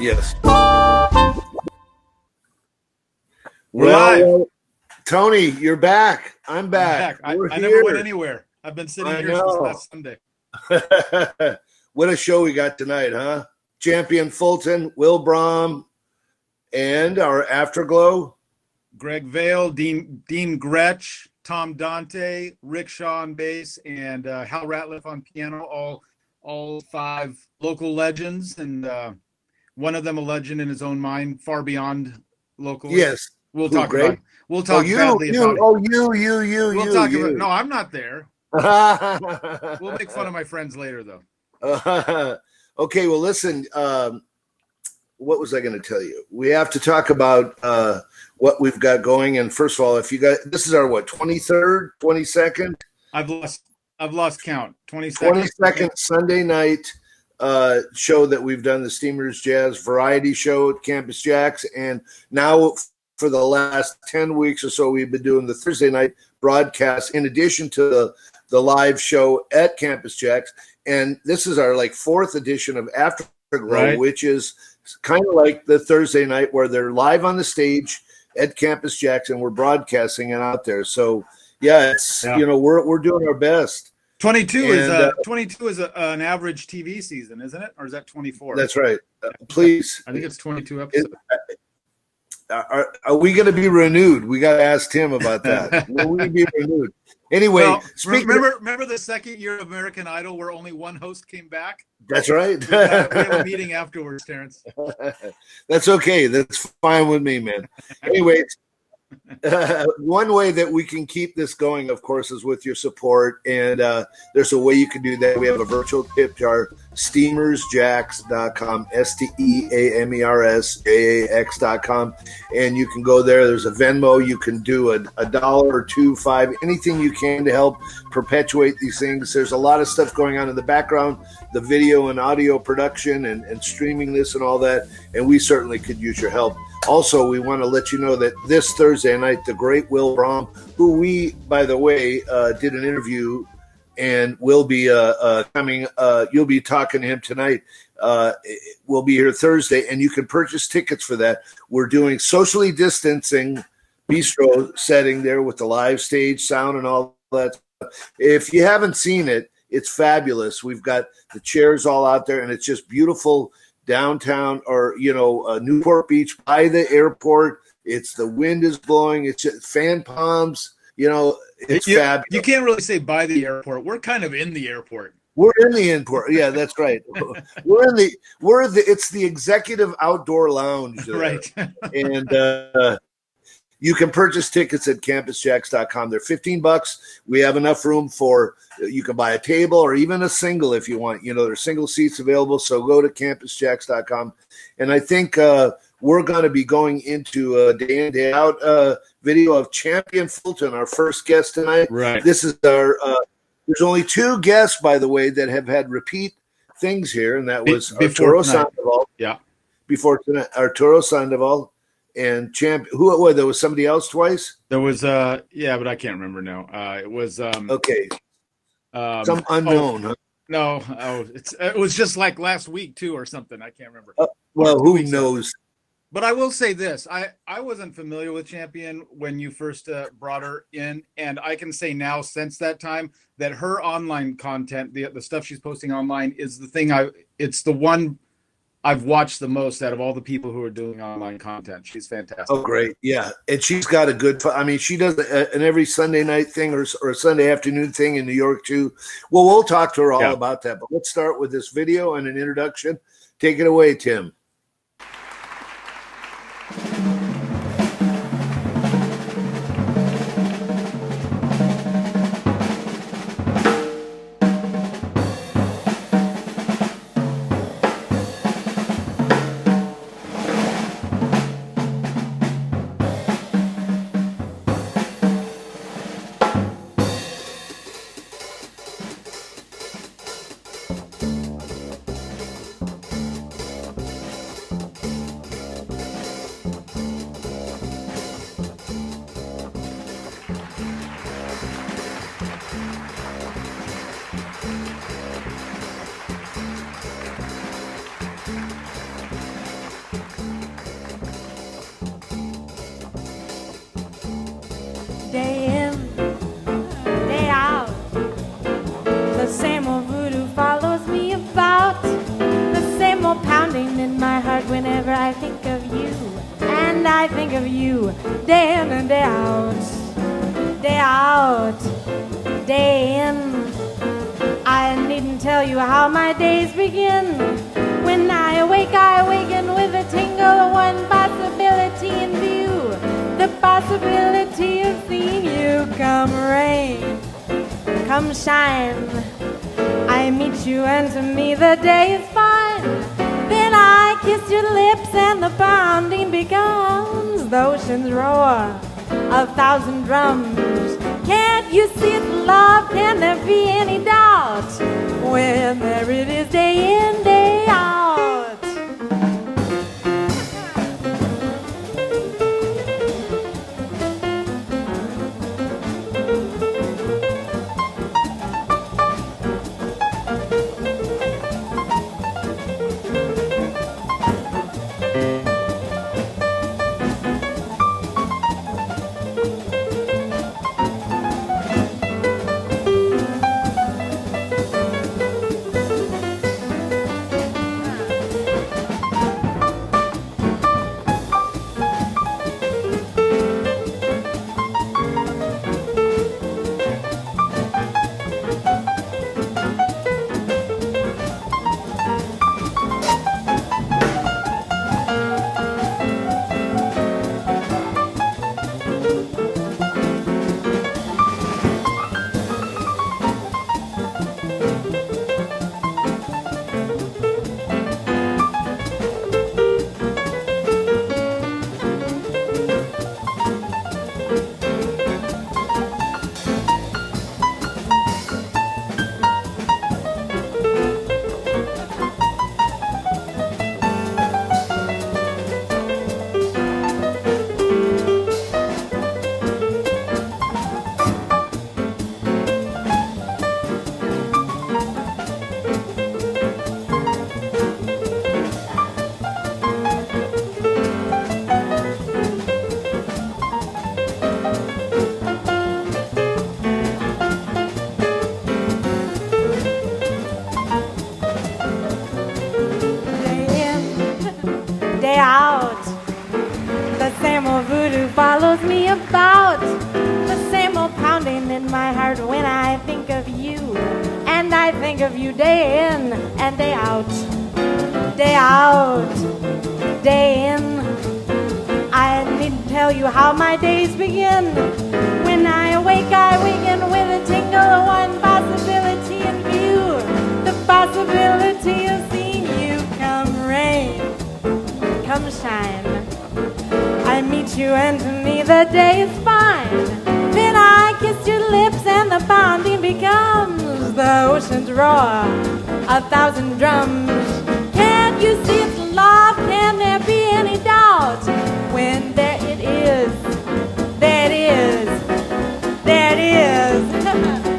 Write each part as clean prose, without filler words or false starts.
Yes. We're live. Tony, you're back. I'm back. I never went anywhere. I've been sitting here since last Sunday. What a show we got tonight, huh? Champian Fulton, Will Brahm, and our Afterglow. Vail, Dean Grech, Tom Dante, Rick Shaw on bass, and Hal Ratliff on piano, all five local legends, and one of them a legend in his own mind, far beyond local. Yes. We'll talk about it. We'll talk badly about it. We'll talk about it. No, I'm not there. We'll make fun of my friends later, though. Okay, well, listen, what was I going to tell you? We have to talk about what we've got going. And first of all, if you got, this is our, 23rd, 22nd? I've lost count. 22nd. 22nd Sunday night show that we've done, the Steamers Jazz Variety Show at Campus JAX. And now for the last 10 weeks or so, we've been doing the Thursday night broadcast in addition to the live show at Campus JAX. And this is our fourth edition of Afterglow, right, which is kind of like the Thursday night where they're live on the stage at Campus JAX and we're broadcasting it out there. So yeah, we're doing our best. 22 is an average TV season, isn't it? Or is that 24? That's right. Please. I think it's 22 episodes. Are we going to be renewed? We got to ask Tim about that. Will we be renewed? Anyway, remember the second year of American Idol where only one host came back? That's right. We have a meeting afterwards, Terence. That's okay. That's fine with me, man. Anyway, one way that we can keep this going, of course, is with your support. And there's a way you can do that. We have a virtual tip jar, steamersjax.com, STEAMERSJAX.com. And you can go there. There's a Venmo. You can do a dollar or $2, $5, anything you can to help perpetuate these things. There's a lot of stuff going on in the background, the video and audio production and streaming this and all that. And we certainly could use your help. Also, we want to let you know that this Thursday night, the great Will Brahm, who we, by the way, did an interview and will be coming. You'll be talking to him tonight. We'll be here Thursday, and you can purchase tickets for that. We're doing socially distancing bistro setting there with the live stage sound and all that. If you haven't seen it, it's fabulous. We've got the chairs all out there, and it's just beautiful. Downtown or Newport Beach by the airport. It's the wind is blowing. It's just fan palms. It's fabulous. You can't really say by the airport. We're kind of in the airport. We're in the airport. Yeah, that's right. It's the executive outdoor lounge there. Right. And you can purchase tickets at campusjax.com. They're $15. We have enough room for, you can buy a table or even a single if you want. There's single seats available. So go to campusjax.com. And I think we're going to be going into a day in, day out video of Champion Fulton, our first guest tonight. Right. This is our, there's only two guests, by the way, that have had repeat things here. And that was Arturo Sandoval. Yeah. Before tonight, Arturo Sandoval. And who there was somebody else twice? There was but I can't remember now. It was okay. Some unknown. Huh? No, it was just like last week too or something. I can't remember. Well, who knows? But I will say this. I wasn't familiar with Champion when you first brought her in, and I can say now since that time that her online content, the stuff she's posting online is the thing it's the one I've watched the most out of all the people who are doing online content. She's fantastic. Oh, great. Yeah. And she's got a good, she does an every Sunday night thing or a Sunday afternoon thing in New York too. Well, we'll talk to her all about that, but let's start with this video and an introduction. Take it away, Tim. I think of you, and I think of you day in and day out, day out, day in. I needn't tell you how my days begin. When I awaken with a tingle, one possibility in view, the possibility of seeing you. Come rain, come shine, I meet you and to me the day is fine. Then I kiss your lips and the pounding becomes the ocean's roar, 1,000 drums. Can't you see it's love? Can there be any doubt when there it is day in, day out? Follows me about, the same old pounding in my heart when I think of you, and I think of you day in and day out, day out, day in. I needn't tell you how my days begin. When I awaken with a tingle, one possibility in view, the possibility of seeing you. Come rain, come shine, I meet you and to me the day is fine. Then I kiss your lips and the pounding becomes the ocean's roar, 1,000 drums. Can't you see it's love? Can there be any doubt when there it is, there it is, there it is,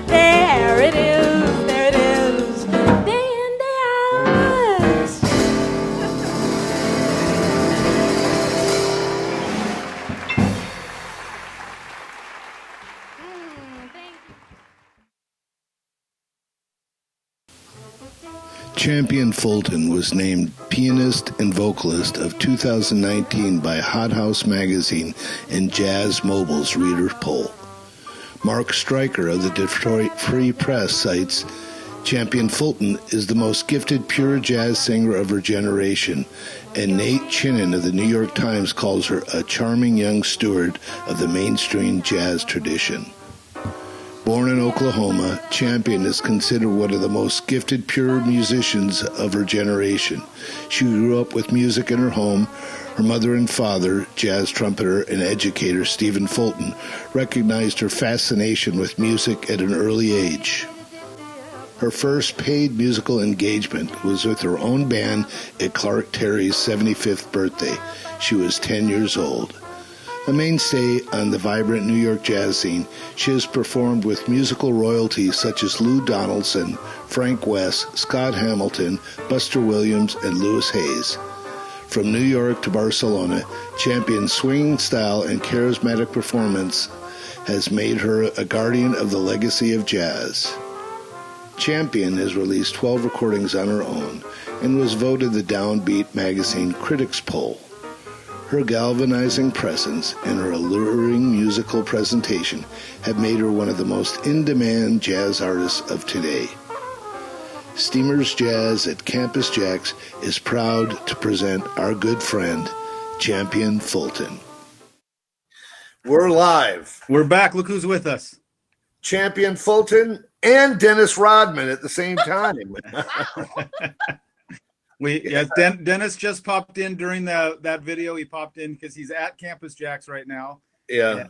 there it is, there it is, day in, day out. Champian Fulton was named pianist and vocalist of 2019 by Hot House Magazine and Jazz Mobile's Reader Poll. Mark Stryker of the Detroit Free Press cites, Champian Fulton is the most gifted pure jazz singer of her generation, and Nate Chinnan of the New York Times calls her a charming young steward of the mainstream jazz tradition. Born in Oklahoma, Champian is considered one of the most gifted pure musicians of her generation. She grew up with music in her home. Her mother and father, jazz trumpeter and educator Stephen Fulton, recognized her fascination with music at an early age. Her first paid musical engagement was with her own band at Clark Terry's 75th birthday. She was 10 years old. A mainstay on the vibrant New York jazz scene, she has performed with musical royalties such as Lou Donaldson, Frank West, Scott Hamilton, Buster Williams, and Louis Hayes. From New York to Barcelona, Champion's swinging style and charismatic performance has made her a guardian of the legacy of jazz. Champion has released 12 recordings on her own and was voted the Downbeat magazine Critics Poll. Her galvanizing presence and her alluring musical presentation have made her one of the most in-demand jazz artists of today. Steamers Jazz at Campus JAX is proud to present our good friend, Champian Fulton. We're live. We're back. Look who's with us. Champian Fulton and Dennis Rodman at the same time. Dennis just popped in during that video. He popped in because he's at Campus JAX right now. Yeah,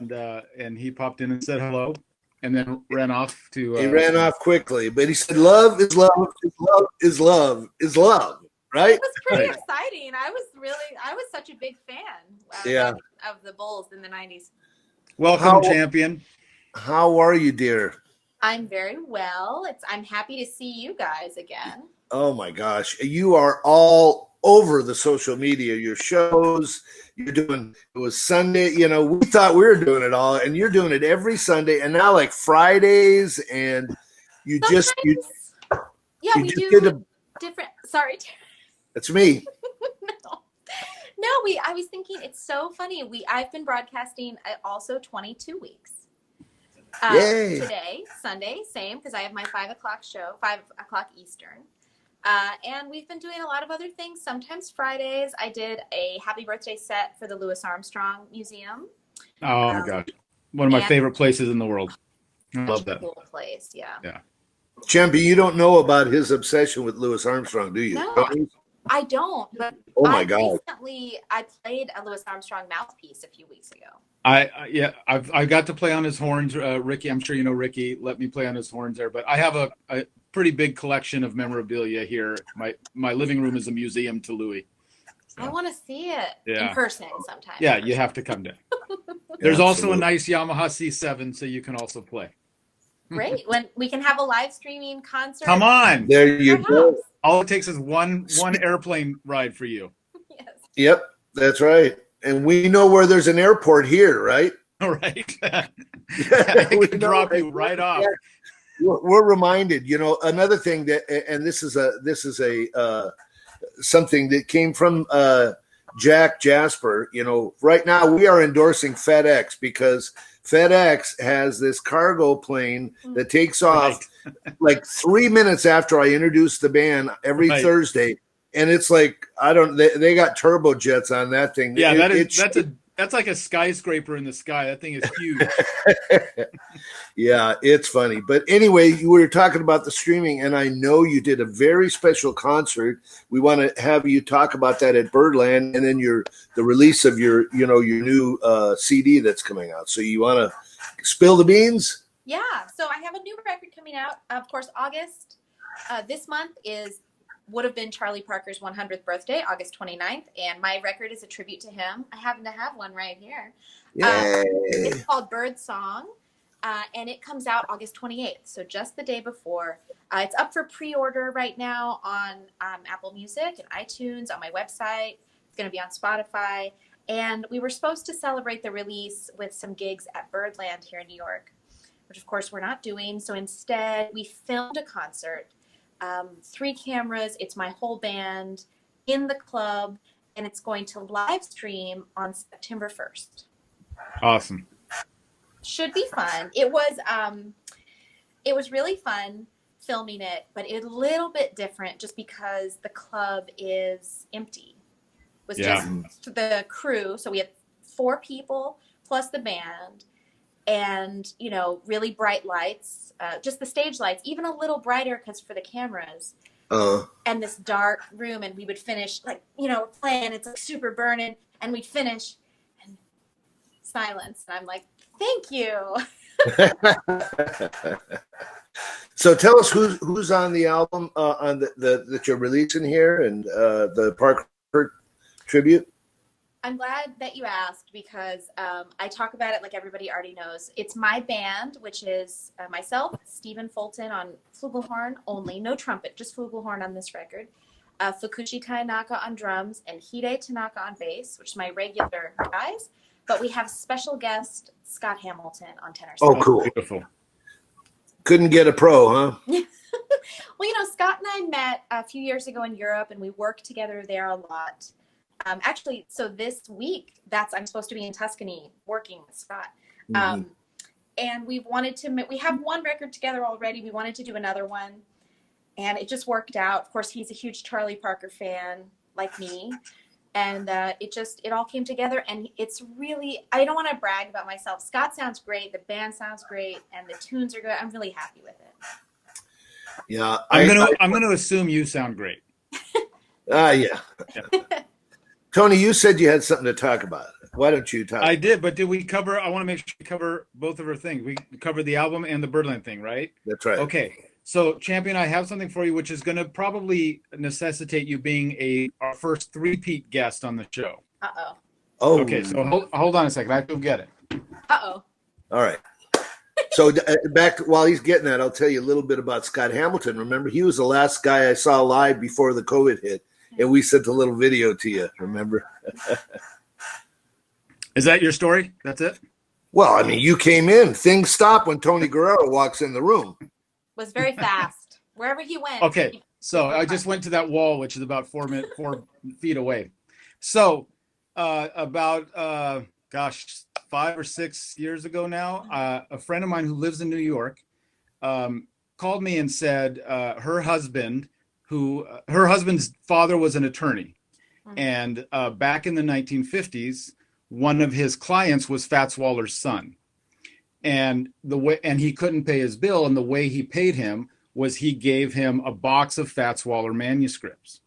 and he popped in and said hello, and then ran off to. He ran off quickly, but he said, "Love is love. Is love is love is love." Right? It was pretty exciting. I was such a big fan. Of the Bulls in the '90s. Welcome, Champion. How are you, dear? I'm very well. I'm happy to see you guys again. Oh my gosh, you are all over the social media, your shows, you're doing, it was Sunday, we thought we were doing it all, and you're doing it every Sunday, and now like Fridays, and we do different, sorry. That's me. No, I was thinking, it's so funny. I've been broadcasting also 22 weeks. Yay. Today, Sunday, same, because I have my 5 o'clock show, 5 o'clock Eastern. And we've been doing a lot of other things. Sometimes Fridays, I did a happy birthday set for the Louis Armstrong Museum. Oh my gosh. One of my favorite places in the world. I love that. Cool place, yeah. Champion, you don't know about his obsession with Louis Armstrong, do you? No, I don't. But oh my God. Recently, I played a Louis Armstrong mouthpiece a few weeks ago. I got to play on his horns. Ricky, I'm sure you know Ricky. Let me play on his horns there. But I have a pretty big collection of memorabilia here. My living room is a museum to Louis. So, I want to see it in person sometime. Yeah, you have to come down. There's also a nice Yamaha C7, so you can also play. Great. When we can have a live streaming concert. Come on. There you go. All it takes is one airplane ride for you. Yes. Yep, that's right. And we know where there's an airport here, right? All right. I can drop you right off. We're reminded, another thing that, and this is a something that came from Jack Jasper. Right now we are endorsing FedEx because FedEx has this cargo plane that takes off like 3 minutes after I introduce the band every Thursday. And it's like, they got turbojets on that thing. Yeah, that's like a skyscraper in the sky. That thing is huge. Yeah, it's funny. But anyway, we were talking about the streaming, and I know you did a very special concert. We want to have you talk about that at Birdland, and then the release of your new CD that's coming out. So you want to spill the beans? Yeah. So I have a new record coming out. Of course, August this month would have been Charlie Parker's 100th birthday, August 29th, and my record is a tribute to him. I happen to have one right here. It's called Bird Song, and it comes out August 28th, so just the day before. It's up for pre-order right now on Apple Music and iTunes, on my website. It's going to be on Spotify, and we were supposed to celebrate the release with some gigs at Birdland here in New York, which of course we're not doing, so instead we filmed a concert. 3 cameras, it's my whole band in the club, and it's going to live stream on September 1st. Awesome. Should be fun. It was really fun filming it, but it's a little bit different just because the club is empty. It was just the crew, so we had 4 people plus the band, and really bright lights. Just the stage lights, even a little brighter because for the cameras. And this dark room, and we would finish playing. It's like super burning, and we'd finish, and silence. And I'm like, thank you. So tell us who's on the album on that you're releasing here, and the Parker tribute. I'm glad that you asked because I talk about it like everybody already knows. It's my band, which is myself, Stephen Fulton on flugelhorn only, no trumpet, just flugelhorn on this record. Fukushi Tainaka on drums and Hide Tanaka on bass, which is my regular guys. But we have special guest Scott Hamilton on tenor. Oh, cool. Beautiful. Couldn't get a pro, huh? Well, Scott and I met a few years ago in Europe, and we worked together there a lot. Actually, so this week, I'm supposed to be in Tuscany working with Scott. And we have one record together already. We wanted to do another one, and it just worked out. Of course, he's a huge Charlie Parker fan, like me. And it all came together, and it's really, I don't want to brag about myself. Scott sounds great. The band sounds great, and the tunes are good. I'm really happy with it. Yeah. I'm going to assume you sound great. Yeah. Tony, you said you had something to talk about. Why don't you talk? I did, but did we cover, I want to make sure we cover both of our things. We covered the album and the Birdland thing, right? That's right. Okay. So, Champion, I have something for you, which is going to probably necessitate you being our first three-peat guest on the show. Uh-oh. Oh. Okay, so hold on a second. I have to get it. Uh-oh. All right. So back while he's getting that, I'll tell you a little bit about Scott Hamilton. Remember, he was the last guy I saw live before the COVID hit, and we sent a little video to you. Remember? Is that your story? That's it? Well, I mean, you came in. Things stop when Tony Guerrero walks in the room. Was very fast. Wherever he went. Okay, so I just went to that wall, which is about 4 feet away. So about 5 or 6 years ago now, a friend of mine who lives in New York called me and said her husband's father was an attorney, and back in the 1950s, one of his clients was Fats Waller's son. And he couldn't pay his bill, and the way he paid him was he gave him a box of Fats Waller manuscripts.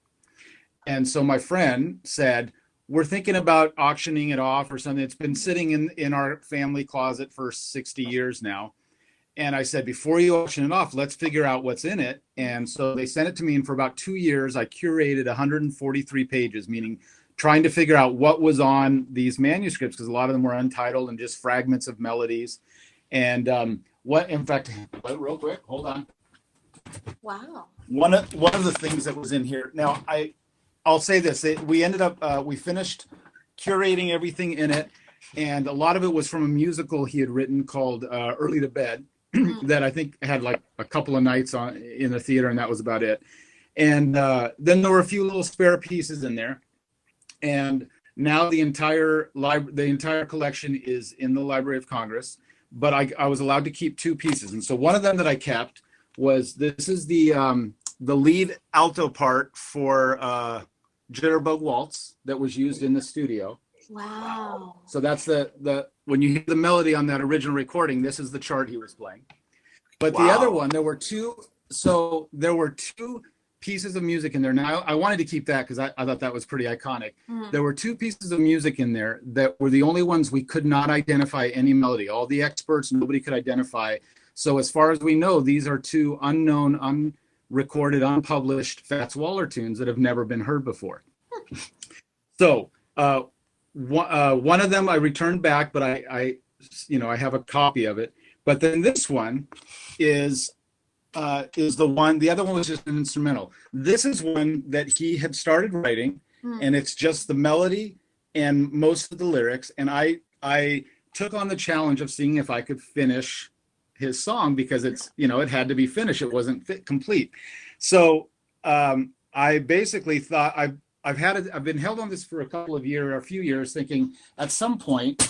And so my friend said, we're thinking about auctioning it off or something. It's been sitting in our family closet for 60 years now. And I said, before you auction it off, let's figure out what's in it. And so they sent it to me, and for about 2 years, I curated 143 pages, meaning trying to figure out what was on these manuscripts, because a lot of them were untitled and just fragments of melodies. And in fact, real quick, hold on. Wow. One of the things that was in here. Now, I'll say this: we ended up we finished curating everything in it, and a lot of it was from a musical he had written called Early to Bed, that I think had like a couple of nights in the theater, and that was about it. And then there were a few little spare pieces in there, and now the entire collection is in the Library of Congress. But I was allowed to keep two pieces, and so one of them that I kept was this is the lead alto part for Jitterbug Waltz that was used in the studio. Wow. So that's the when you hear the melody on that original recording, this is the chart he was playing. But the other one, there were two pieces of music in there. Now I wanted to keep that because I thought that was pretty iconic. There were two pieces of music in there that were the only ones we could not identify any melody. All the experts, nobody could identify. So as far as we know, these are two unknown, unrecorded, unpublished Fats Waller tunes that have never been heard before. So one of them I returned back, but I have a copy of it. But then this one is the one. The other one was just an instrumental. This is one that he had started writing, and it's just the melody and most of the lyrics. And I took on the challenge of seeing if I could finish his song, because it's it had to be finished. It wasn't complete. So I basically thought I've been held on this for a few years, thinking at some point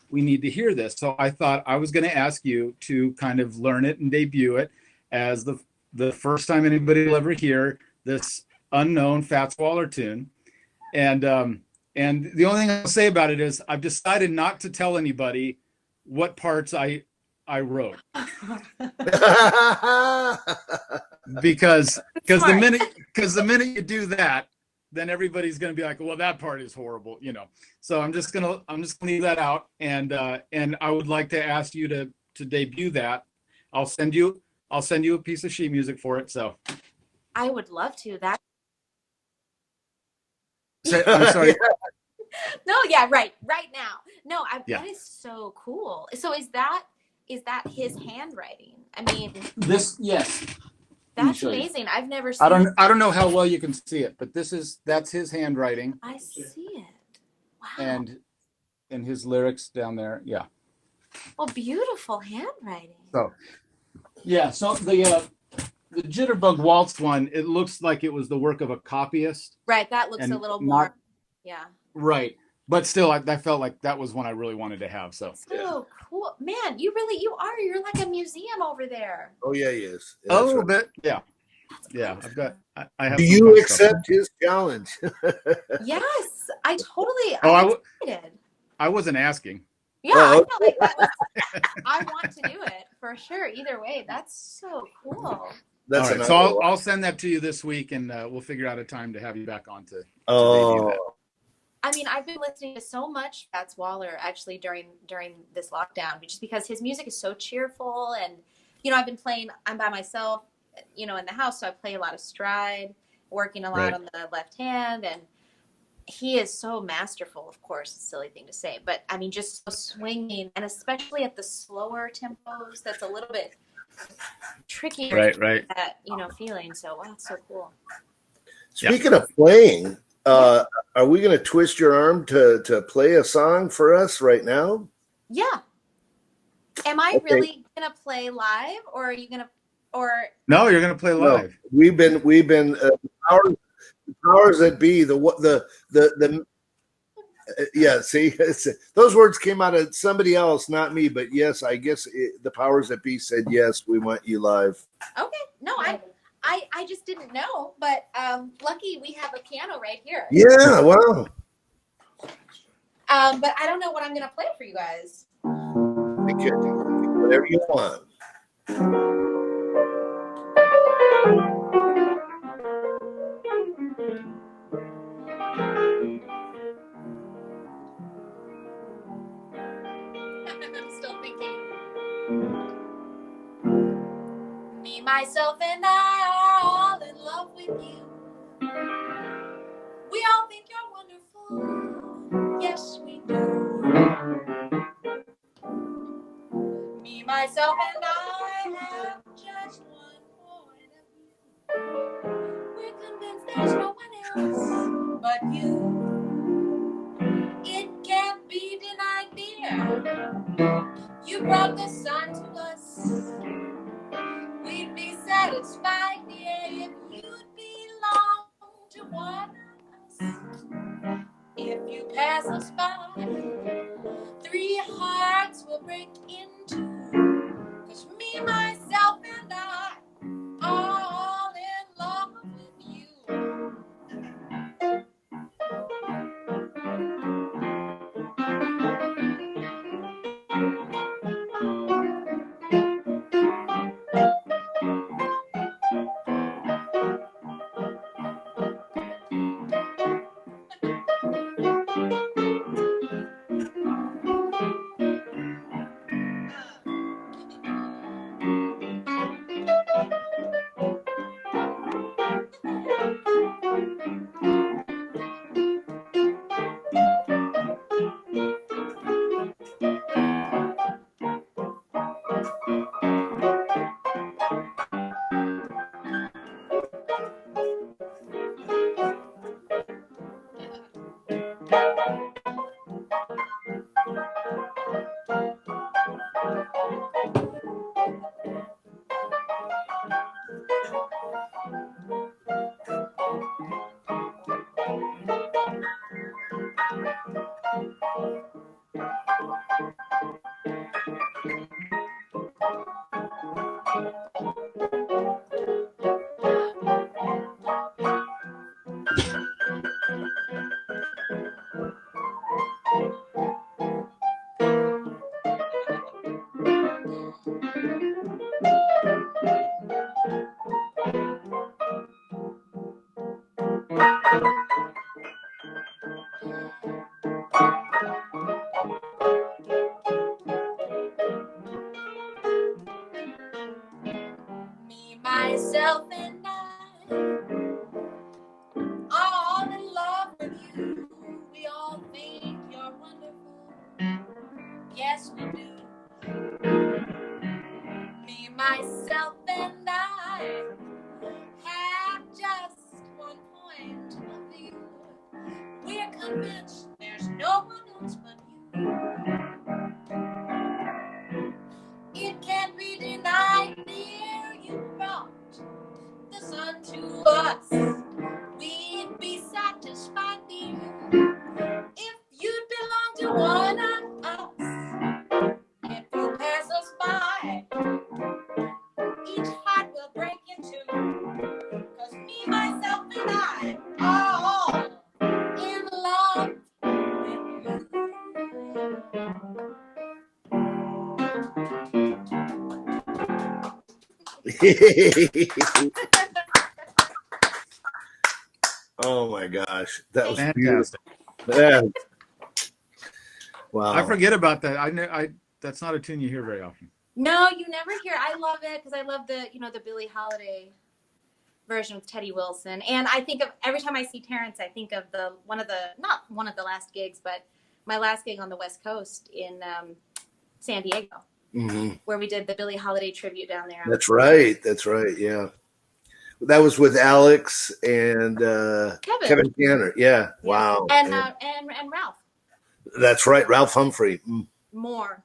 we need to hear this. So I thought I was going to ask you to kind of learn it and debut it as the first time anybody will ever hear this unknown Fats Waller tune. And the only thing I'll say about it is I've decided not to tell anybody what parts I wrote. because the minute you do that, then everybody's going to be like, well, that part is horrible, So I'm just gonna leave that out, and I would like to ask you to debut that. I'll send you a piece of sheet music for it. So I would love to. I'm sorry. No, yeah, right now. No, Yeah. That is so cool. So is that his handwriting? I mean, Yes. that's amazing. I've never seen. I don't know how well you can see it, but that's his handwriting. I see it. Wow. And his lyrics down there. Yeah. Well, beautiful handwriting. So, yeah. So the the Jitterbug Waltz one, it looks like it was the work of a copyist. Right. That looks a little more. Yeah. Right. But still, I felt like that was one I really wanted to have. So cool, man! You're like a museum over there. Oh yeah, he is. A little bit, yeah. I've got. I have. Do you accept his challenge? Yes, I totally. I wasn't asking. Yeah, I felt like that was. I want to do it for sure. Either way, that's so cool. That's all right. So I'll send that to you this week, and we'll figure out a time to have you back on to debut that. I mean, I've been listening to so much Fats Waller actually during this lockdown, just because his music is so cheerful, and I'm by myself, in the house, so I play a lot of stride, working a lot on the left hand, and he is so masterful. Of course, it's a silly thing to say, but I mean, just so swinging, and especially at the slower tempos, that's a little bit trickier. Right. That feeling. So wow, it's so cool. Speaking of playing. Are we going to twist your arm to play a song for us right now? Yeah. Am I really going to play live, or are you going to, No, you're going to play live. No. We've been powers that be, yeah, see, those words came out of somebody else, not me, but yes, I guess the powers that be said, yes, we want you live. Okay. No, I just didn't know, but lucky we have a piano right here. Yeah, wow. But I don't know what I'm going to play for you guys. Whatever you want. I'm still thinking. Me, myself, and I are all in love with you. We all think you're wonderful. Yes, we do. Me, myself, and I have just one point of view. We're convinced there's no one else but you. It can't be denied, dear. You brought the sun to us. We'd be satisfied, dear, if you'd belong to one of us. If you pass us by, 3 hearts will break in 2. 'Cause me, myself, and I are all in love with you. Me, myself, and I all in love with you. We all think you're wonderful. Yes, we do. Me, myself, and I have just one point of view. We're convinced there's no one else but you. It can't be denied, dear. You brought Oh my gosh, that was Fantastic. beautiful. Yeah. Wow. I forget about that. I that's not a tune you hear very often. No, you never hear. I love it because I love the the Billie Holiday version with Teddy Wilson, and I think of every time I see Terence, I think of not one of the last gigs, but my last gig on the West Coast in San Diego, where we did the Billie Holiday tribute down there. That's right. Yeah, that was with Alex and Kevin Tanner. Yeah. Wow. And Ralph. That's right, Ralph Humphrey. Ralph Moore.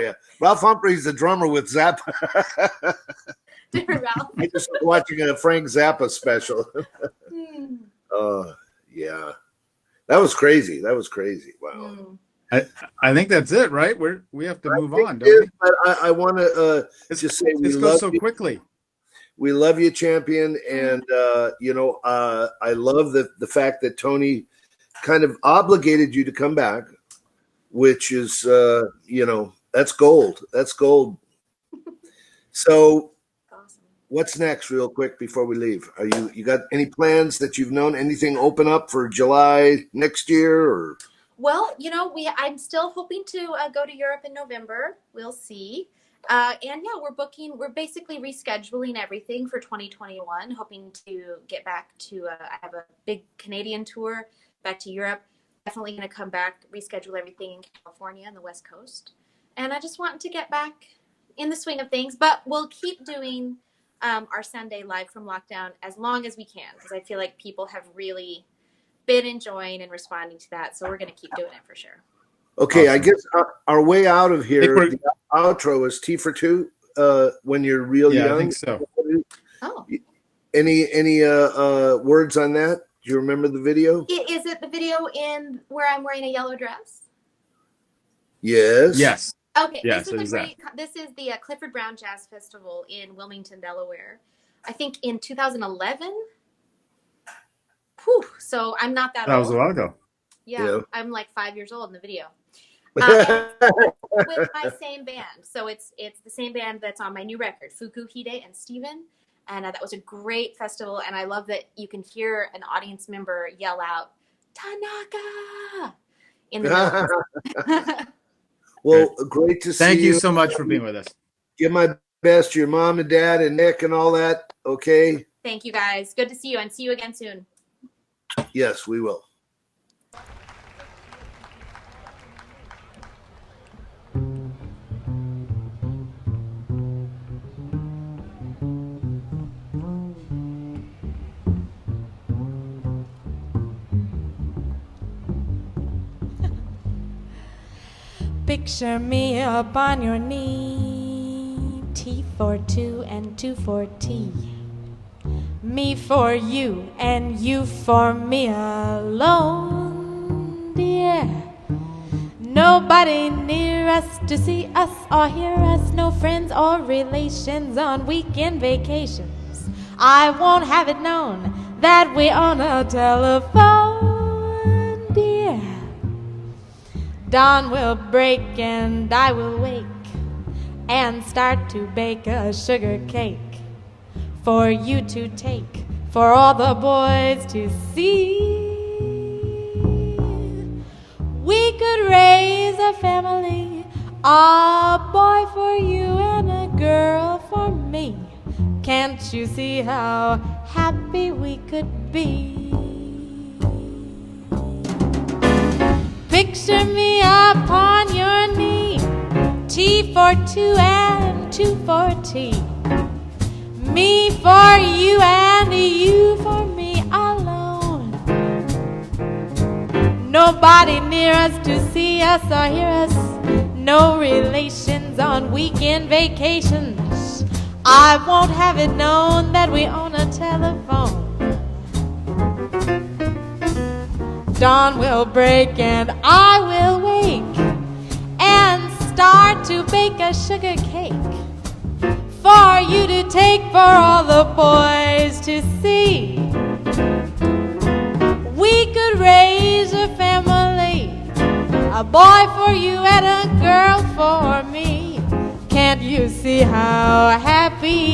Yeah, Ralph Humphrey's the drummer with Zappa. Ralph. I just was watching a Frank Zappa special. Yeah, that was crazy. Wow. I think that's it, right? We have to move on, don't we? But I want to just say this goes so quickly. We love you, Champion, and I love the fact that Tony kind of obligated you to come back, which is that's gold. That's gold. So. What's next, real quick, before we leave? Are you got any plans that you've known? Anything open up for July next year? Or well, I'm still hoping to go to Europe in November. We'll see. And yeah, we're basically rescheduling everything for 2021. Hoping to get back to. I have a big Canadian tour back to Europe. Definitely going to come back, reschedule everything in California and the West Coast. And I just want to get back in the swing of things. But we'll keep doing. Our Sunday live from lockdown as long as we can, because I feel like people have really been enjoying and responding to that. So we're going to keep doing it for sure. Okay, awesome. I guess our way out of here, the outro is T for Two. When you're real young. I think so. Oh. Any words on that? Do you remember the video? Is it the video in where I'm wearing a yellow dress? Yes. Yes. Okay, yes, this is the Clifford Brown Jazz Festival in Wilmington, Delaware. I think in 2011. Whew, so I'm not that old. That was a while ago. Yeah, I'm like 5 years old in the video. With my same band. So it's the same band that's on my new record, Fuku, Hide, and Steven. And that was a great festival. And I love that you can hear an audience member yell out, Tanaka! In the middle. Well, great to see you. Thank you so much for being with us. Give my best to your mom and dad and Nick and all that, okay? Thank you, guys. Good to see you, and see you again soon. Yes, we will. Picture me up on your knee, T for two and two for tea. Me for you and you for me alone, dear. Nobody near us to see us or hear us, no friends or relations on weekend vacations. I won't have it known that we're on a telephone, dear. Dawn will break and I will wake and start to bake a sugar cake for you to take, for all the boys to see. We could raise a family, a boy for you and a girl for me. Can't you see how happy we could be? Picture me upon your knee, T for two and two for tea. Me for you and you for me alone. Nobody near us to see us or hear us, no relations on weekend vacations. I won't have it known that we own a telephone. Dawn will break and I will wake and start to bake a sugar cake for you to take, for all the boys to see. We could raise a family, a boy for you and a girl for me. Can't you see how happy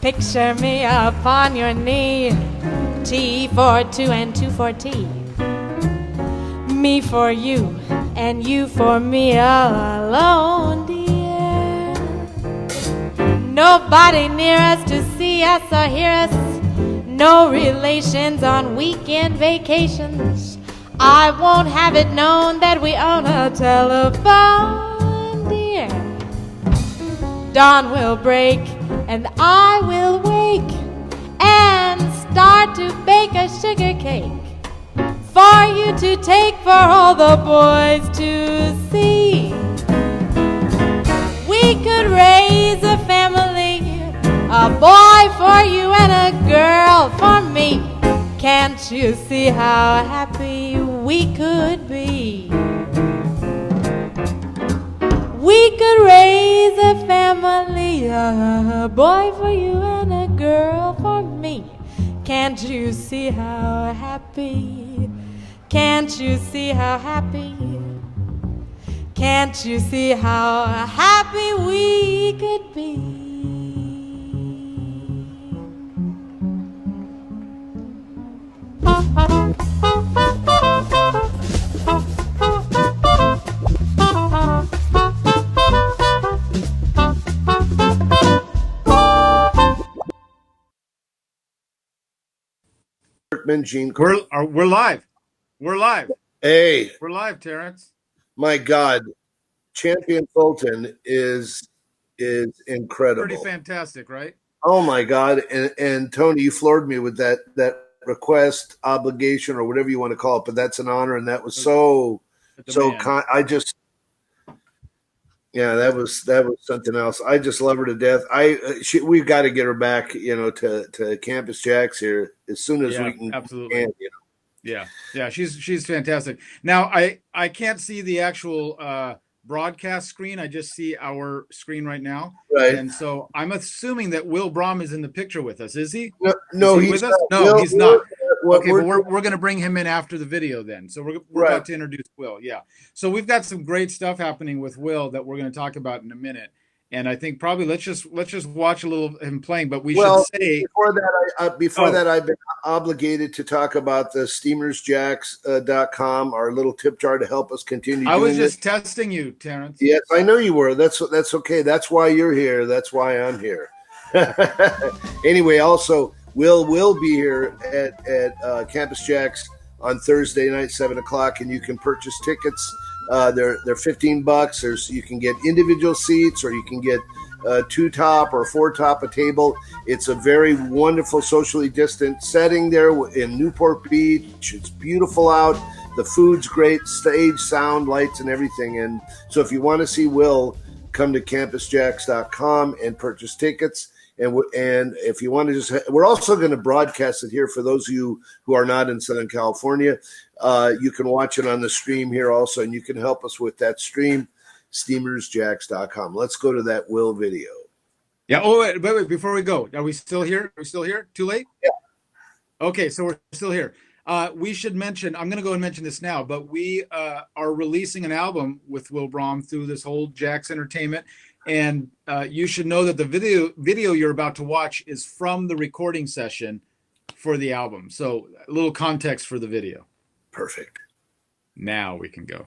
Picture me upon your knee, T for two and two for tea. Me for you and you for me all alone, dear. Nobody near us to see us or hear us. No relations on weekend vacations. I won't have it known that we own a telephone, dear. Dawn will break and I will wake and start to bake a sugar cake for you to take for all the boys to see. We could raise a family, a boy for you and a girl for me. Can't you see how happy we could be? We could raise a family, a boy for you and a girl for me. Can't you see how happy? Can't you see how happy? Can't you see how happy we could be? Gene. We're live. We're live. Hey, we're live, Terence. My God, Champion Fulton is incredible. Pretty fantastic, right? Oh my God! And Tony, you floored me with that request, obligation, or whatever you want to call it. But that's an honor, and that was so kind. That was something else. I just love her to death. We've got to get her back, to Campus JAX here as soon as we can. Absolutely. Yeah, she's fantastic. Now I can't see the actual broadcast screen. I just see our screen right now. Right. And so I'm assuming that Will Brahm is in the picture with us. Is he? No, he's with us? us. No, he's not. Okay, but we're going to bring him in after the video then. So we're about to introduce Will. Yeah. So we've got some great stuff happening with Will that we're going to talk about in a minute. And I think probably let's just watch a little of him playing. But we should say before that I've been obligated to talk about the steamersjax.com, our little tip jar to help us continue. I was just testing you, Terence. Yes, I know you were. That's okay. That's why you're here. That's why I'm here. Anyway, also Will be here at Campus JAX on Thursday night, 7:00, and you can purchase tickets. They're $15. You can get individual seats, or you can get 2-top or 4-top a table. It's a very wonderful socially distant setting there in Newport Beach. It's beautiful out. The food's great, stage, sound, lights, and everything. And so if you want to see Will, come to campusjax.com and purchase tickets. And if you want to we're also going to broadcast it here for those of you who are not in Southern California. You can watch it on the stream here also, and you can help us with that stream, steamersjax.com. Let's go to that Will video. Yeah. Oh, wait, before we go, are we still here? Are we still here? Too late? Yeah. Okay, so we're still here. We should mention, I'm going to go and mention this now, but we are releasing an album with Will Brahm through this whole JAX Entertainment. And you should know that the video you're about to watch is from the recording session for the album. So a little context for the video. Perfect. Now we can go.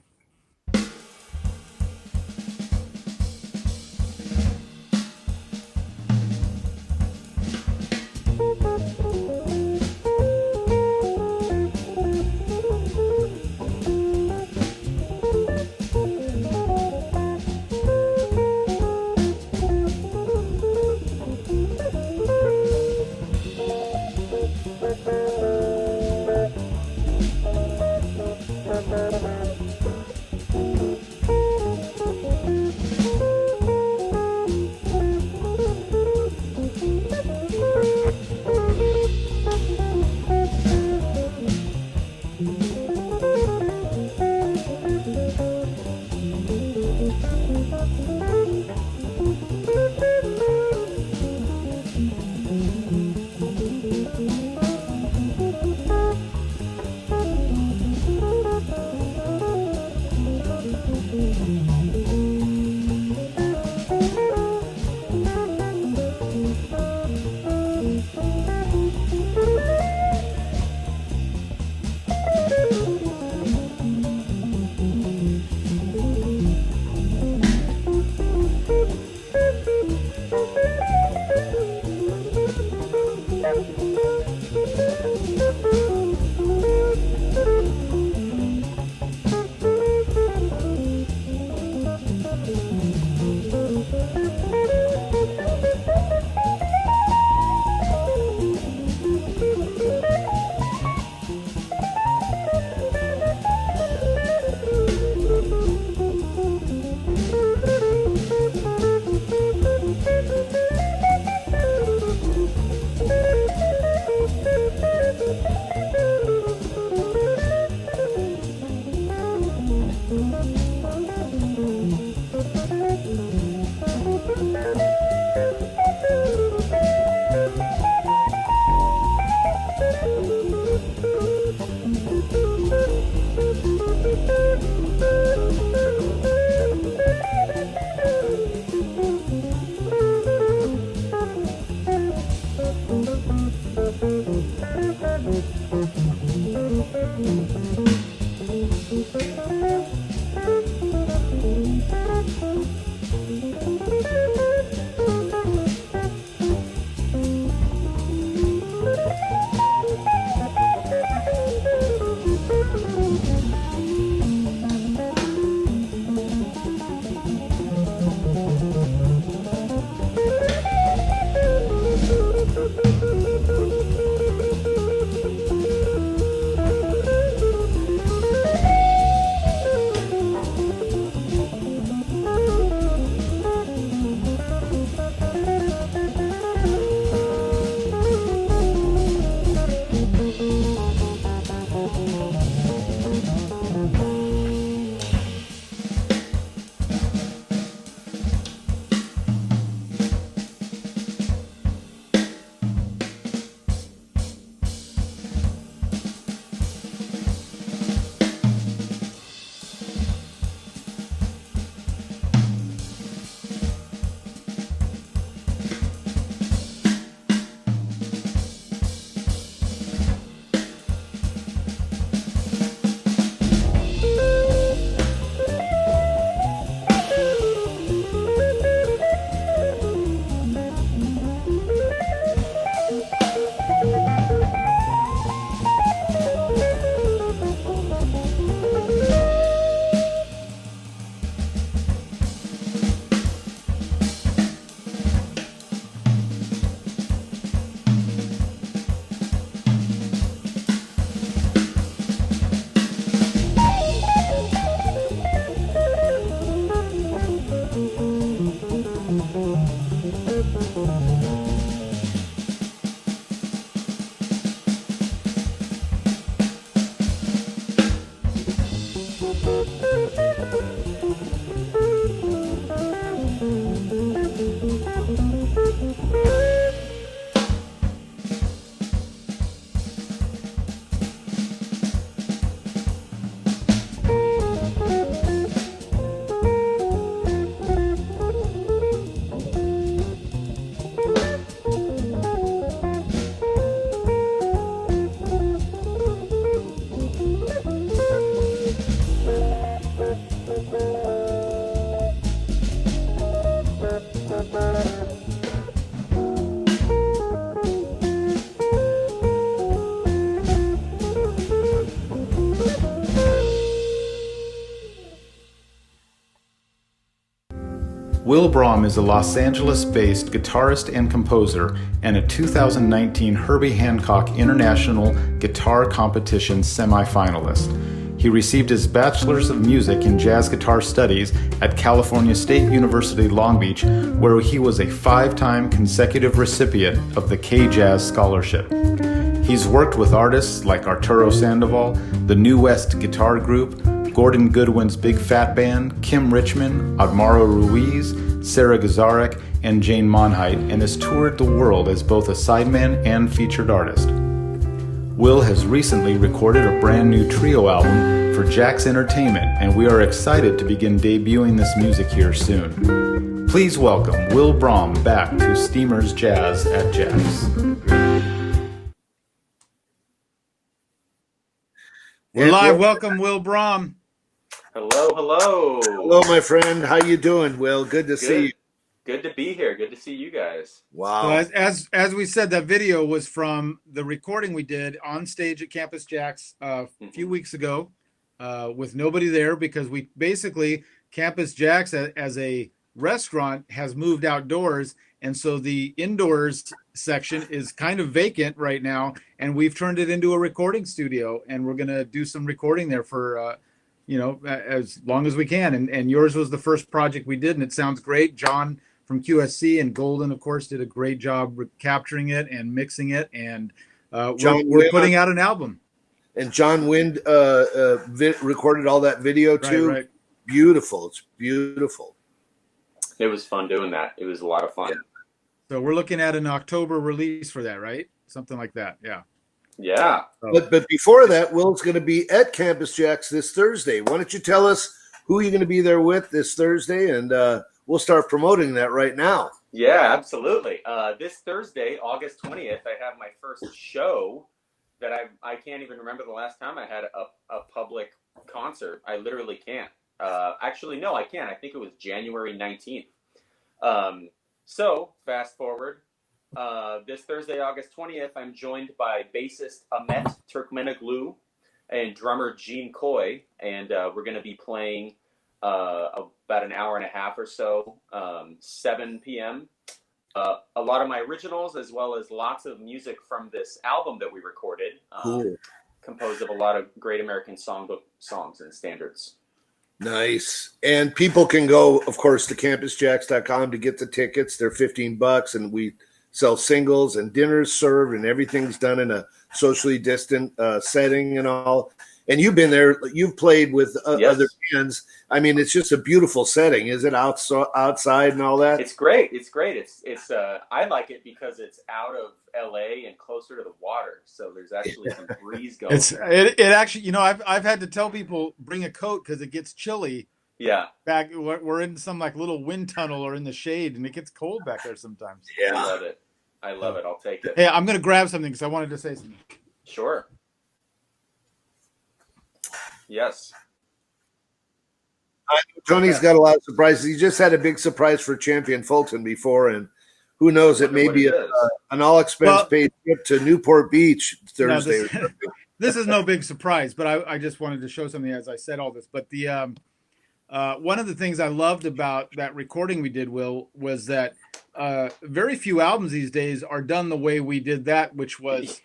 Will Brahm is a Los Angeles-based guitarist and composer and a 2019 Herbie Hancock International Guitar Competition semi-finalist. He received his Bachelor's of Music in Jazz Guitar Studies at California State University Long Beach, where he was a 5-time consecutive recipient of the K-Jazz Scholarship. He's worked with artists like Arturo Sandoval, the New West Guitar Group, Gordon Goodwin's Big Fat Band, Kim Richmond, Admaro Ruiz, Sarah Gazarek, and Jane Monheit, and has toured the world as both a sideman and featured artist. Will has recently recorded a brand new trio album for JAX Entertainment, and we are excited to begin debuting this music here soon. Please welcome Will Brahm back to Steamers Jazz at JAX. We're live. Welcome, Will Brahm. Hello, hello. Hello, my friend. How you doing, Will? Good to see you. Good to be here. Good to see you guys. Wow. So as we said, that video was from the recording we did on stage at Campus JAX a few weeks ago with nobody there, because we basically, Campus JAX as a restaurant has moved outdoors, and so the indoors section is kind of vacant right now, and we've turned it into a recording studio, and we're going to do some recording there for as long as we can. And yours was the first project we did, and it sounds great. John from QSC and Golden, of course, did a great job capturing it and mixing it, and we're putting out an album. And John Wind recorded all that video too. Right. Beautiful. It's beautiful. It was fun doing that. It was a lot of fun. So we're looking at an October release for that, right? Something like that. Yeah. Yeah. But before that, Will's going to be at Campus JAX this Thursday. Why don't you tell us who you're going to be there with this Thursday, and we'll start promoting that right now. Yeah, absolutely. This Thursday, August 20th, I have my first show that I can't even remember the last time I had a public concert. I literally can't. Actually, no, I can't. I think it was January 19th. So fast forward. This Thursday, August 20th, I'm joined by bassist Ahmet Turkmenoglu and drummer Gene Coy, and we're going to be playing about an hour and a half or so, 7 p.m. A lot of my originals, as well as lots of music from this album that we recorded, Cool. composed of a lot of great American songbook songs and standards. Nice. And people can go, of course, to campusjax.com to get the tickets. They're $15, and we sell singles, and dinner's served, and everything's done in a socially distant setting and all. And you've been there. You've played with Yes. other bands. I mean, it's just a beautiful setting. Is it outside and all that? It's great. It's great. It's I like it because it's out of LA and closer to the water, so there's actually some breeze going. It actually, you know, I've had to tell people bring a coat because it gets chilly. Yeah, Back we're in some like little wind tunnel or in the shade, and it gets cold back there sometimes. I love it. I love it. I'll take it. Hey, I'm gonna grab something because I wanted to say something. Sure. Yes. Tony's got a lot of surprises. He just had a big surprise for Champion Fulton before, and who knows, it may be an all-expense paid trip to Newport Beach Thursday. No, this is no big surprise, but I just wanted to show something as I said all this. But the one of the things I loved about that recording we did, Will, was that very few albums these days are done the way we did that, which was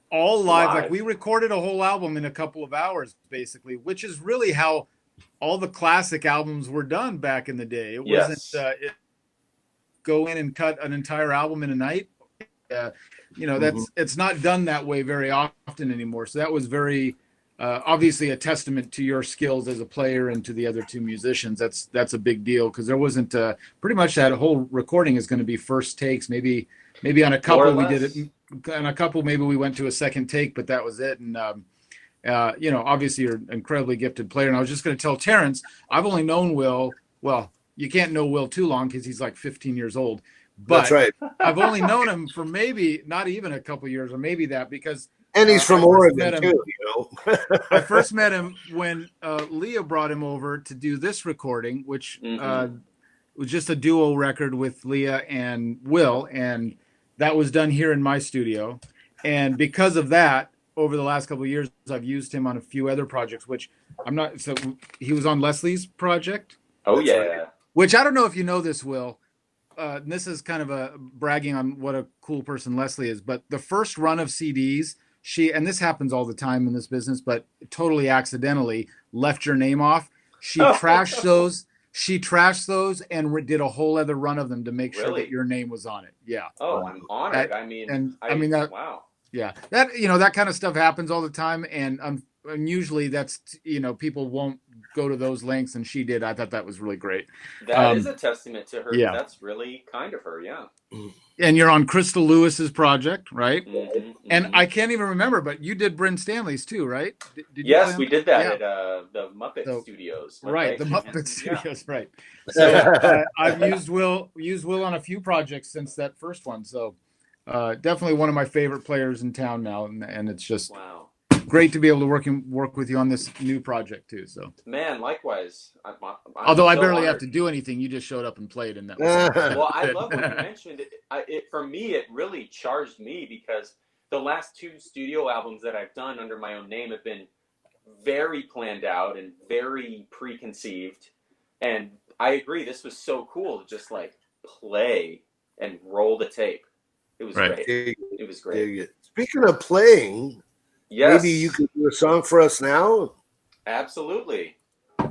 all live. Like we recorded a whole album in a couple of hours, basically, which is really how all the classic albums were done back in the day. It wasn't go in and cut an entire album in a night. You know, it's not done that way very often anymore. So that was very obviously a testament to your skills as a player and to the other two musicians. That's a big deal because there wasn't pretty much that whole recording is going to be first takes. Maybe on a couple we did it. On a couple maybe we went to a second take, but that was it. And you know, obviously you're an incredibly gifted player. And I was just going to tell Terence, I've only known Will. Well, you can't know Will too long because he's like 15 years old. But That's right. I've only known him for maybe not even a couple years, or maybe that because. And he's from Oregon too, you know. I first met him when Leah brought him over to do this recording, which was just a duo record with Leah and Will, and that was done here in my studio. And because of that, over the last couple of years, I've used him on a few other projects, which I'm not. So he was on Leslie's project. Oh, yeah. Which I don't know if you know this, Will. This is kind of a bragging on what a cool person Leslie is. But the first run of CDs, and this happens all the time in this business, but totally accidentally left your name off. She trashed those. She trashed those and did a whole other run of them to make sure that your name was on it. Yeah. Oh, I'm honored. Wow. Yeah, that kind of stuff happens all the time, and usually that's people won't go to those lengths, and she did. I thought that was really great. That is a testament to her. Yeah. That's really kind of her. Yeah. And you're on Crystal Lewis's project, right? And Mm-hmm. I can't even remember, but you did Bryn Stanley's too, right? Did yes, we did that at the Muppet Studios. Right, the Muppet Studios, right. So I've used Will on a few projects since that first one. So definitely one of my favorite players in town now, and it's just great to be able to work with you on this new project too. So man, likewise. Although I barely have to do anything, you just showed up and played, and that was well, I love what you mentioned. It for me, it really charged me because the last two studio albums that I've done under my own name have been very planned out and very preconceived. And I agree, this was so cool to just like play and roll the tape. It was great. It was great. Speaking of playing, yes. Maybe you could do a song for us now? Absolutely.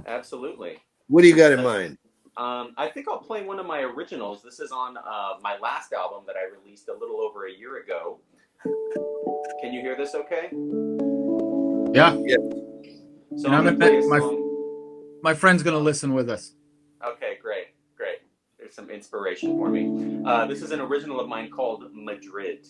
Absolutely. What do you got in mind? I think I'll play one of my originals. This is on my last album that I released a little over a year ago. Can you hear this okay? Yeah. So I'm going to play a song. My friend's going to listen with us. Okay, great. with some inspiration for me. This is an original of mine called Madrid.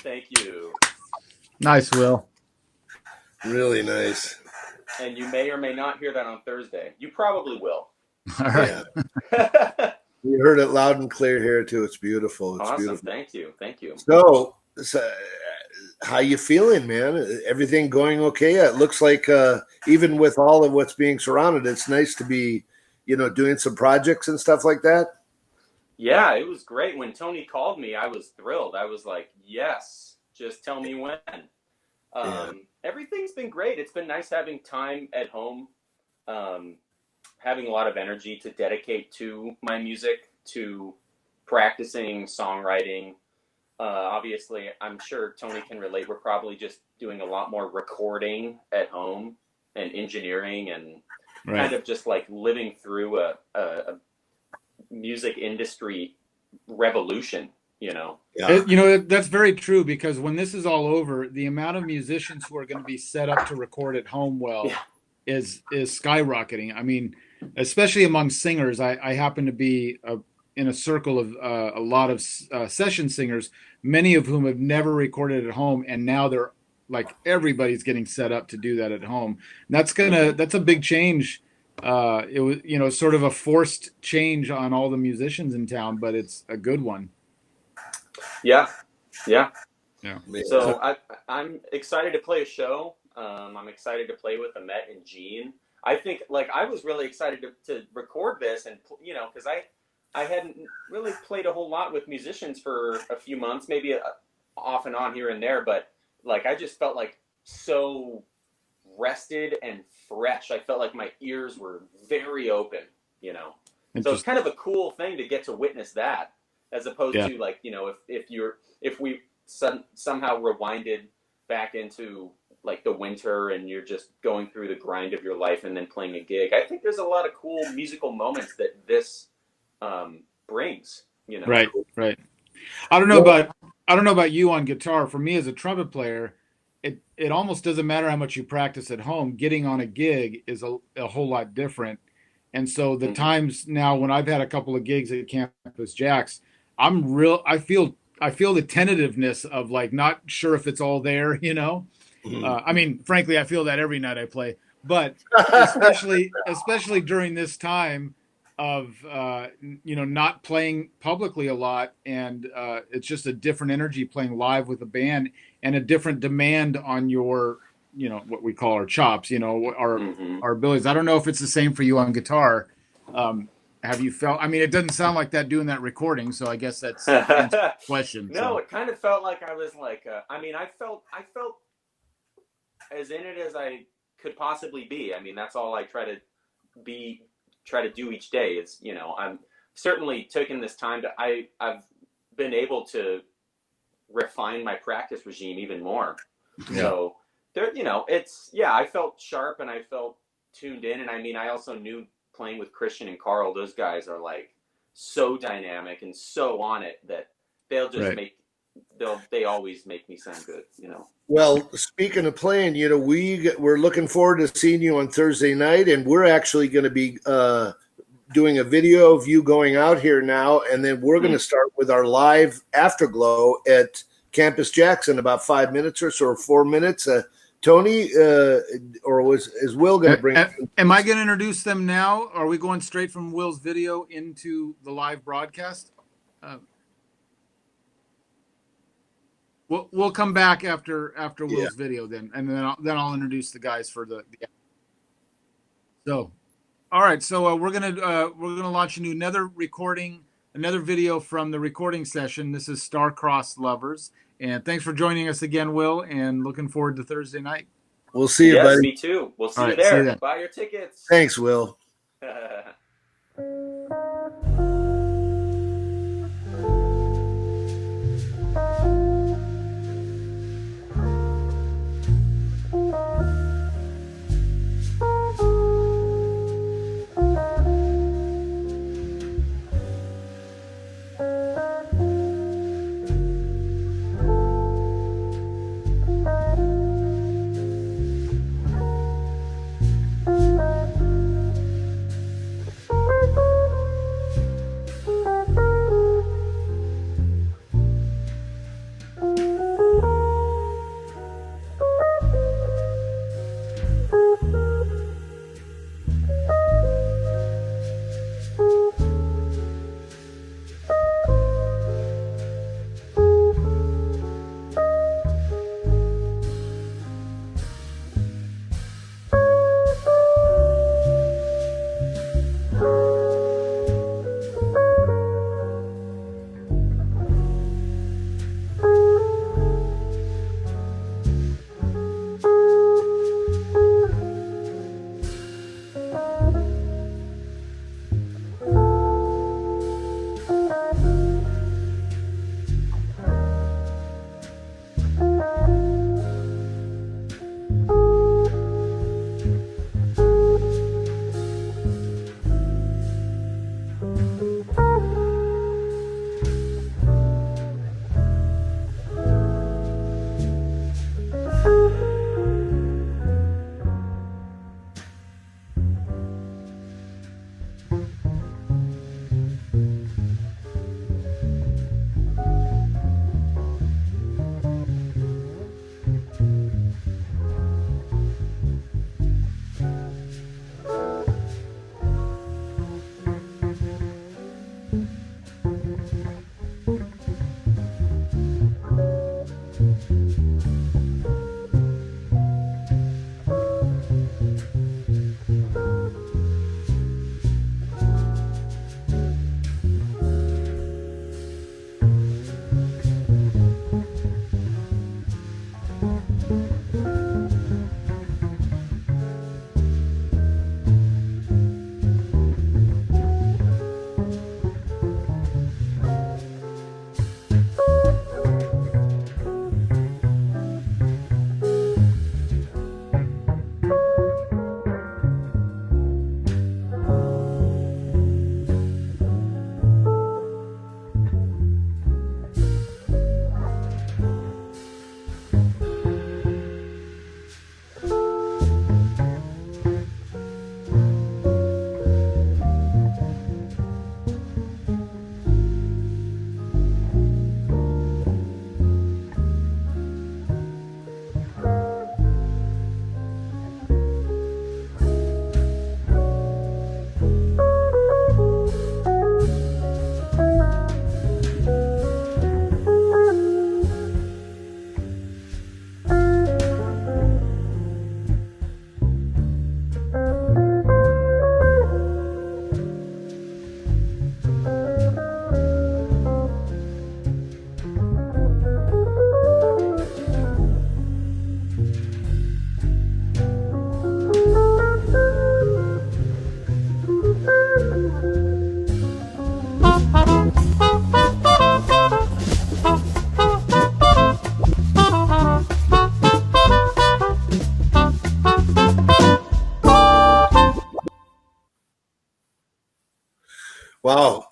Thank you. Nice, Will. Really nice. And you may or may not hear that on Thursday. You probably will. All right. Yeah. We heard it loud and clear here too. It's beautiful. It's Awesome. beautiful. Thank you. Thank you. So, how you feeling, man? Everything going okay? It looks like even with all of what's being surrounded, it's nice to be, doing some projects and stuff like that. Yeah, it was great. When Tony called me, I was thrilled. I was like, yes, just tell me when. Everything's been great. It's been nice having time at home, having a lot of energy to dedicate to my music, to practicing songwriting. Obviously, I'm sure Tony can relate. We're probably just doing a lot more recording at home and engineering and kind of just like living through a music industry revolution, Yeah. That's very true, because when this is all over, the amount of musicians who are going to be set up to record at home is skyrocketing. I mean, especially among singers. I happen to be in a circle of a lot of session singers, many of whom have never recorded at home, and now they're like, everybody's getting set up to do that at home. And that's a big change. It was, sort of a forced change on all the musicians in town, but it's a good one. Yeah. So I'm excited to play a show. I'm excited to play with Ahmet and Gene. I think, I was really excited to record this, and because I hadn't really played a whole lot with musicians for a few months, maybe off and on here and there, but I just felt so rested and fresh. I felt like my ears were very open, So it's kind of a cool thing to get to witness that, as opposed to if we somehow rewinded back into the winter and you're just going through the grind of your life and then playing a gig. I think there's a lot of cool musical moments that this brings, Right. I don't know about you on guitar. For me as a trumpet player, it almost doesn't matter how much you practice at home. Getting on a gig is a whole lot different. And so the times now when I've had a couple of gigs at Campus JAX, I feel I feel the tentativeness of like not sure if it's all there, you know. I mean, frankly, I feel that every night I play, but especially during this time of you know, not playing publicly a lot, and it's just a different energy playing live with a band, and a different demand on your, you know, what we call our chops, you know, our abilities. I don't know if it's the same for you on guitar. Have you felt? I mean, it doesn't sound like that doing that recording, so I guess that's the question. No, so. It kind of felt like I was like, I mean, I felt as in it as I could possibly be. I mean, that's all I try to do each day. Is, you know, I'm certainly taking this time to. I've been able to refine my practice regime even more. Yeah. So there, you know, I felt sharp and I felt tuned in, and I mean, I also knew, playing with Christian and Carl, those guys are like so dynamic and so on it that they'll just they always make me sound good, you know. Well, speaking of playing, you know, we're looking forward to seeing you on Thursday night, and we're actually going to be doing a video of you going out here now, and then we're going to start with our live afterglow at Campus JAX in about 5 minutes or so, or 4 minutes. Tony, or is Will going to bring? Am I going to introduce them now? Are we going straight from Will's video into the live broadcast? We'll come back after Will's video then, and then I'll introduce the guys for the. So, all right. So we're gonna launch another video from the recording session. This is Star-Crossed Lovers. And thanks for joining us again, Will, and looking forward to Thursday night. We'll see you, buddy. Yes, me too. We'll see you there. See you then. Buy your tickets. Thanks, Will.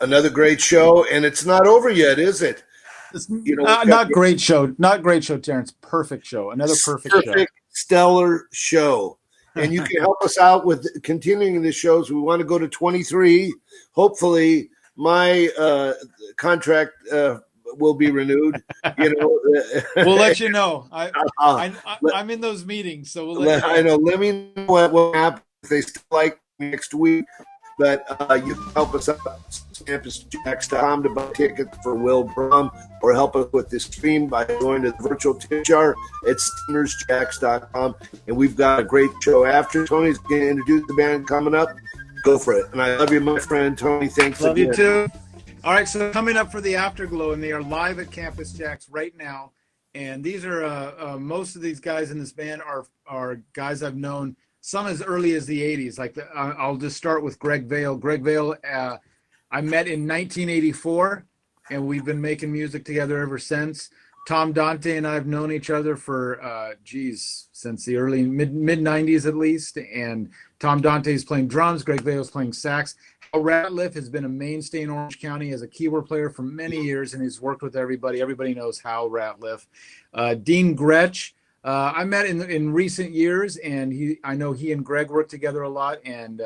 another great show, and it's not over yet, is it? You know, not great show, Terence. Perfect show, another perfect show, stellar show. And you can help us out with continuing the shows. We want to go to 23. Hopefully, my contract will be renewed. You know, we'll let you know. I'm in those meetings, so we'll let you know. I know. Let me know what will happen if they still like next week. But you can help us out at CampusJax.com to buy tickets for Will Brahm, or help us with this stream by going to the virtual tip jar at SteamersJax.com. And we've got a great show after. Tony's going to introduce the band coming up. Go for it. And I love you, my friend Tony. Thanks love again. You too. All right, so coming up for the Afterglow, and they are live at Campus JAX right now. And these are most of these guys in this band are guys I've known. Some as early as the 80s. Like I'll just start with Vail. Vail, I met in 1984, and we've been making music together ever since. Tom Dante and I have known each other for, since the early mid-90s at least. And Tom Dante's playing drums. Vail's playing sax. Hal Ratliff has been a mainstay in Orange County as a keyboard player for many years, and he's worked with everybody. Everybody knows Hal Ratliff. Dean Grech. I met in recent years, and I know he and Greg work together a lot, and